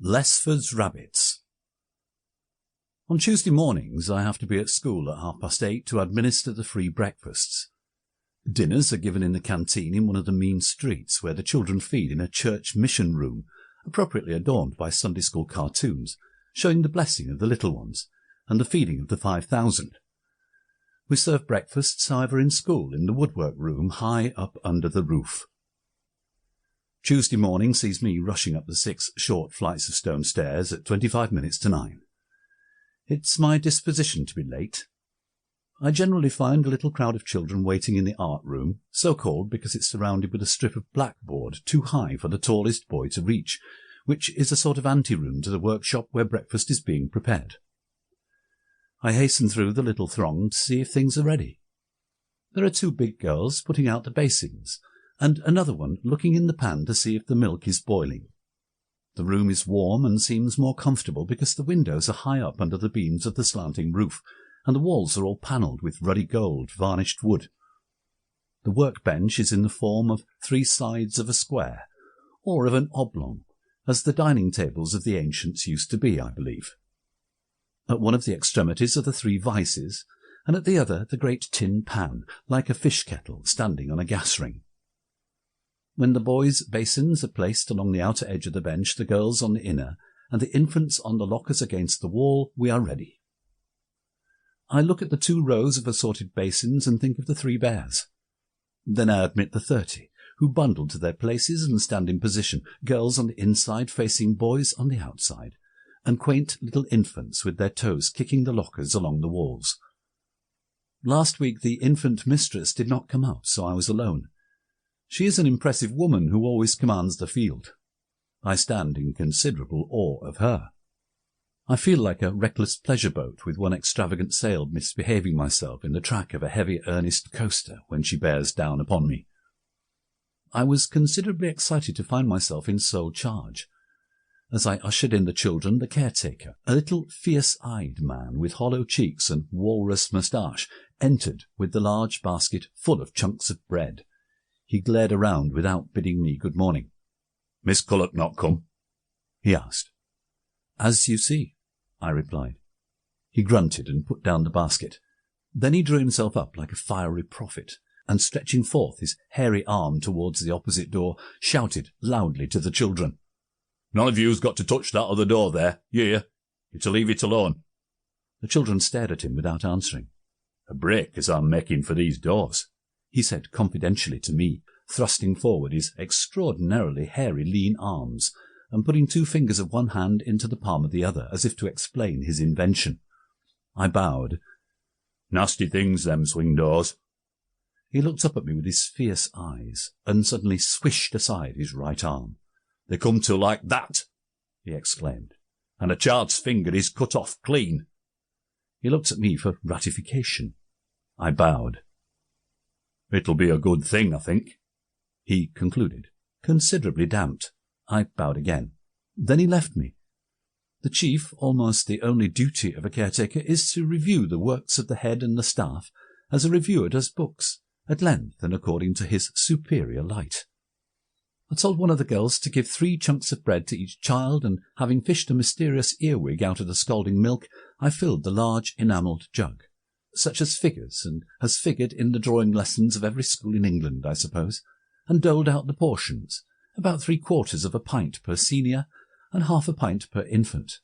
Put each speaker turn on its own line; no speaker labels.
Lessford's Rabbits. On Tuesday mornings I have to be at school at 8:30 to administer the free breakfasts. Dinners are given in the canteen in one of the mean streets, where the children feed in a church mission room, appropriately adorned by Sunday school cartoons, showing the blessing of the little ones, and the feeding of the 5,000. We serve breakfasts, however, in school, in the woodwork room high up under the roof. Tuesday morning sees me rushing up the 6 short flights of stone stairs at 25 minutes to 9. It's my disposition to be late. I generally find a little crowd of children waiting in the art room, so called because it's surrounded with a strip of blackboard too high for the tallest boy to reach, which is a sort of anteroom to the workshop where breakfast is being prepared. I hasten through the little throng to see if things are ready. There are 2 big girls putting out the basins, and another one looking in the pan to see if the milk is boiling. The room is warm and seems more comfortable because the windows are high up under the beams of the slanting roof, and the walls are all panelled with ruddy gold varnished wood. The workbench is in the form of 3 sides of a square, or of an oblong, as the dining tables of the ancients used to be, I believe. At one of the extremities are the 3 vices, and at the other the great tin pan, like a fish kettle standing on a gas ring. When the boys' basins are placed along the outer edge of the bench, the girls on the inner, and the infants on the lockers against the wall, we are ready. I look at the 2 rows of assorted basins and think of the 3 bears. Then I admit the 30, who bundle to their places and stand in position, girls on the inside facing boys on the outside, and quaint little infants with their toes kicking the lockers along the walls. Last week the infant mistress did not come out, so I was alone. She is an impressive woman who always commands the field. I stand in considerable awe of her. I feel like a reckless pleasure boat with one extravagant sail misbehaving myself in the track of a heavy earnest coaster when she bears down upon me. I was considerably excited to find myself in sole charge. As I ushered in the children, the caretaker, a little fierce-eyed man with hollow cheeks and walrus moustache, entered with the large basket full of chunks of bread. He glared around without bidding me good morning. "Miss Culloch not come?" he asked. "As you see," I replied. He grunted and put down the basket. Then he drew himself up like a fiery prophet, and stretching forth his hairy arm towards the opposite door, shouted loudly to the children. "None of you's got to touch that other door there. You're to leave it alone." The children stared at him without answering. "A break as I'm making for these doors," he said confidentially to me, thrusting forward his extraordinarily hairy lean arms, and putting 2 fingers of one hand into the palm of the other, as if to explain his invention. I bowed. "Nasty things, them swing doors." He looked up at me with his fierce eyes, and suddenly swished aside his right arm. "They come to like that," he exclaimed, "and a child's finger is cut off clean." He looked at me for ratification. I bowed. "It'll be a good thing, I think," he concluded, considerably damped. I bowed again. Then he left me. The chief, almost the only duty of a caretaker, is to review the works of the head and the staff, as a reviewer does books, at length and according to his superior light. I told one of the girls to give 3 chunks of bread to each child, and having fished a mysterious earwig out of the scalding milk, I filled the large enamelled jug, such as figures and has figured in the drawing lessons of every school in England, I suppose, and doled out the portions, about 3/4 of a pint per senior and half a pint per infant.